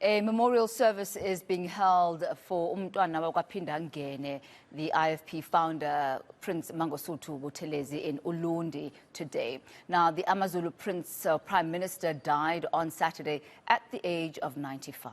A memorial service is being held for umntwana wakwaPhindangene, the IFP founder, Prince Mangosuthu Buthelezi, in Ulundi today. Now, the Amazulu Prince Prime Minister died on Saturday at the age of 95.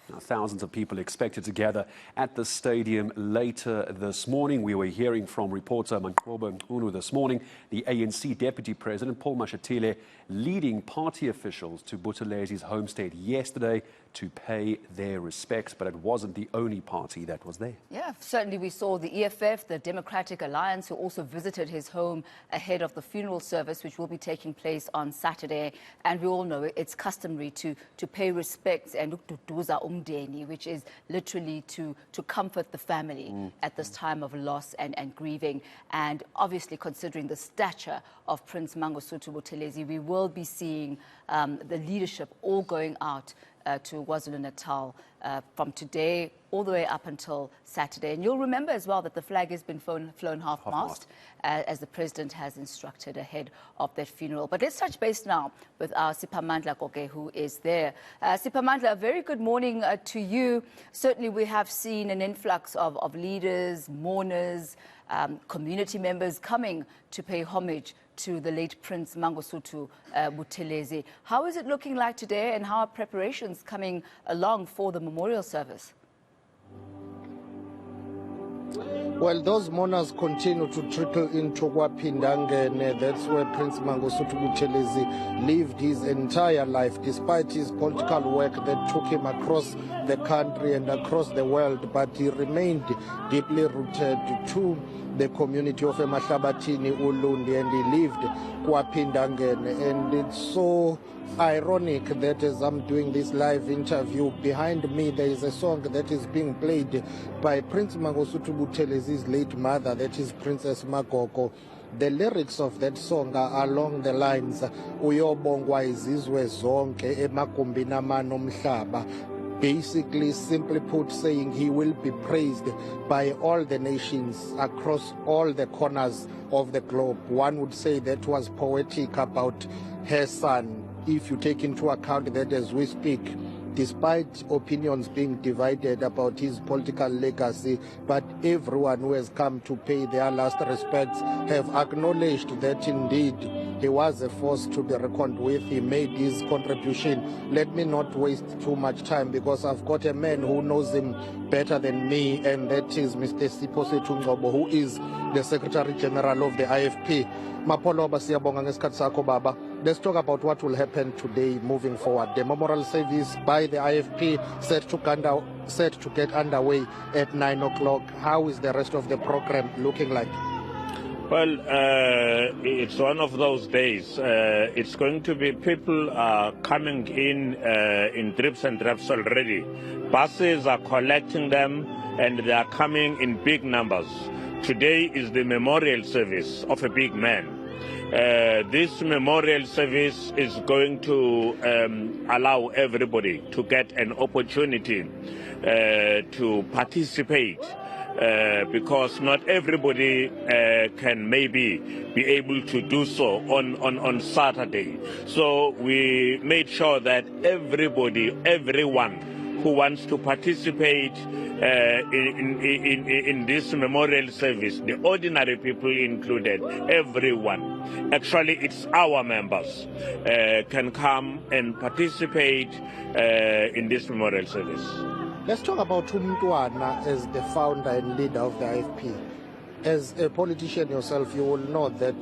Now, thousands of people expected to gather at the stadium later this morning. We were hearing from reporter Mangosuthu this morning, the ANC Deputy President Paul Mashatile leading party officials to Buthelezi's homestead yesterday to pay their respects, but it wasn't the only party that was there. Yeah, certainly we saw the EFF, the Democratic Alliance, who also visited his home ahead of the funeral service, which will be taking place on Saturday. And we all know it's customary to pay respects and ukududuza umndeni, which is literally to comfort the family at this time of loss and grieving. And obviously, considering the stature of Prince Mangosuthu Buthelezi, we will be seeing the leadership all going out to KwaZulu-Natal from today all the way up until Saturday. And you'll remember as well that the flag has been flown half-mast as the President has instructed ahead of that funeral. But let's touch base now with our Siphamandla Goge, who is there. Siphamandla, a very good morning to you. Certainly we have seen an influx of leaders, mourners, community members coming to pay homage to the late Prince Mangosuthu Buthelezi. How is it looking like today, and how are preparations coming along for the memorial service? Well, those mourners continue to trickle into KwaPhindangene. That's where Prince Mangosuthu Buthelezi lived his entire life, despite his political work that took him across the country and across the world. But he remained deeply rooted to the community of Emahlabathini, Ulundi, and he lived KwaPhindangene. And it's so ironic that as I'm doing this live interview, behind me there is a song that is being played by Prince Mangosuthu Buthelezi's late mother, that is Princess Magogo. The lyrics of that song are along the lines, Uyobongwa izizwe zonke emagumbini amane omhlaba. Basically, simply put, saying he will be praised by all the nations across all the corners of the globe. One would say that was poetic about her son, if you take into account that as we speak, despite opinions being divided about his political legacy, but everyone who has come to pay their last respects have acknowledged that indeed he was a force to be reckoned with. He made his contribution. Let me not waste too much time, because I've got a man who knows him better than me, and that is Mr. Siphosethu Ngcobo, who is the Secretary General of the IFP. Mapoloba siyabonga ngesikhathi sakho baba. Let's talk about what will happen today moving forward. The memorial service by the IFP set to get underway at 9 o'clock. How is the rest of the program looking like? Well, it's one of those days. It's going to be people coming in drips and drabs already. Buses are collecting them, and they are coming in big numbers. Today is the memorial service of a big man. This memorial service is going to allow everybody to get an opportunity to participate, because not everybody can maybe be able to do so on Saturday. So we made sure that everyone who wants to participate in this memorial service, the ordinary people included, everyone, actually it's our members, can come and participate in this memorial service. Let's talk about umntwana as the founder and leader of the IFP. As a politician yourself, you will know that,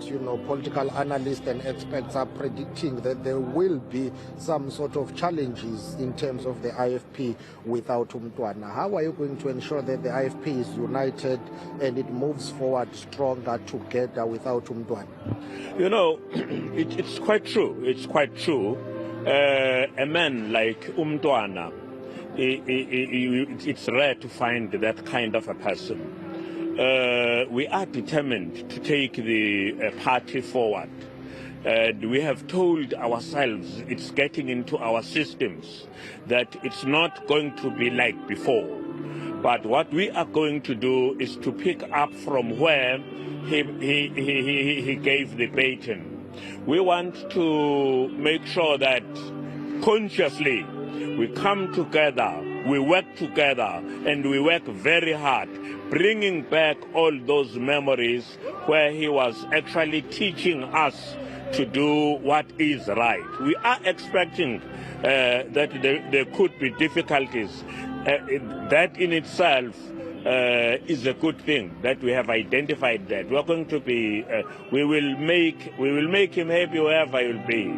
political analysts and experts are predicting that there will be some sort of challenges in terms of the IFP without umntwana. How are you going to ensure that the IFP is united and it moves forward stronger together without umntwana? It's quite true. It's quite true. A man like umntwana, it's rare to find that kind of a person. We are determined to take the party forward. We have told ourselves, it's getting into our systems, that it's not going to be like before. But what we are going to do is to pick up from where he gave the baton. We want to make sure that consciously we come together, we work together, and we work very hard, bringing back all those memories where he was actually teaching us to do what is right. We are expecting that there could be difficulties. That in itself is a good thing that we have identified that. We are going to be, we will make him happy wherever he will be.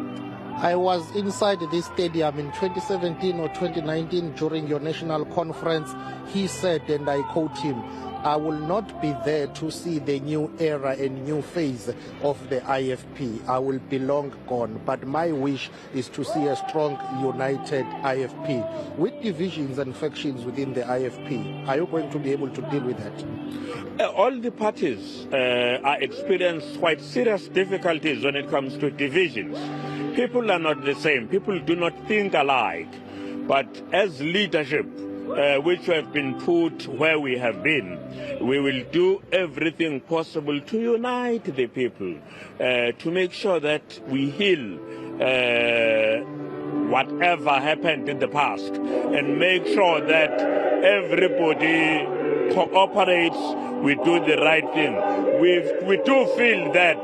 I was inside this stadium in 2017 or 2019 during your national conference. He said, and I quote him, "I will not be there to see the new era and new phase of the IFP. I will be long gone. But my wish is to see a strong, united IFP with divisions and factions within the IFP." Are you going to be able to deal with that? All the parties are experiencing quite serious difficulties when it comes to divisions. People are not the same. People do not think alike. But as leadership, which have been put where we have been, we will do everything possible to unite the people, to make sure that we heal whatever happened in the past, and make sure that everybody cooperates, we do the right thing. We do feel that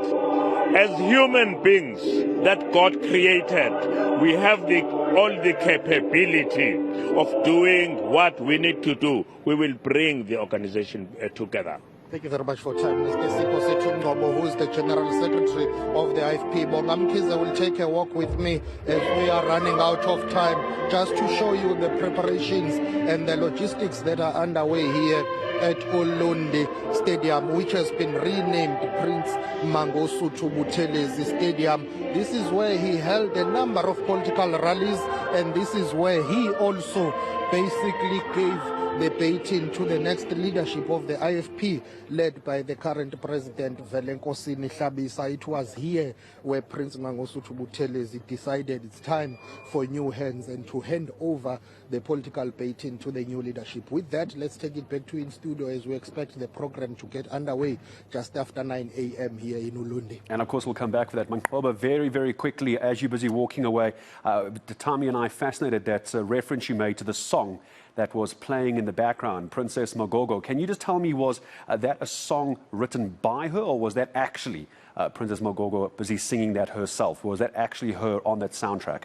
as human beings that God created, we have all the capability of doing what we need to do. We will bring the organization together. Thank you very much for your time, Mr. Siphamandla Goge, who is the General Secretary of the IFP. Bongamkiza will take a walk with me as we are running out of time, just to show you the preparations and the logistics that are underway here at Ulundi Stadium, which has been renamed Prince Mangosuthu Buthelezi Stadium. This is where he held a number of political rallies, and this is where he also basically gave the baton to the next leadership of the IFP, led by the current president, Velenkosini Hlabisa. It was here where Prince Mangosuthu Buthelezi decided it's time for new hands and to hand over the political baton to the new leadership. With that, let's take it back to in studio as we expect the program to get underway just after 9 a.m. here in Ulundi. And of course, we'll come back for that. Mankoba, very, very quickly, as you're busy walking away, Tami and I fascinated that reference you made to the song that was playing in the background, Princess Magogo. Can you just tell me, was that a song written by her, or was that actually Princess Magogo busy singing that herself? Was that actually her on that soundtrack?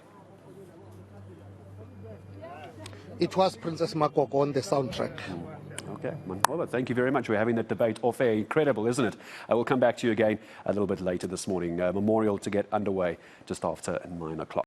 It was Princess Magogo on the soundtrack. Okay, Mankoba, thank you very much. We're having that debate off air. Incredible, isn't it? We'll come back to you again a little bit later this morning. Memorial to get underway just after 9 o'clock.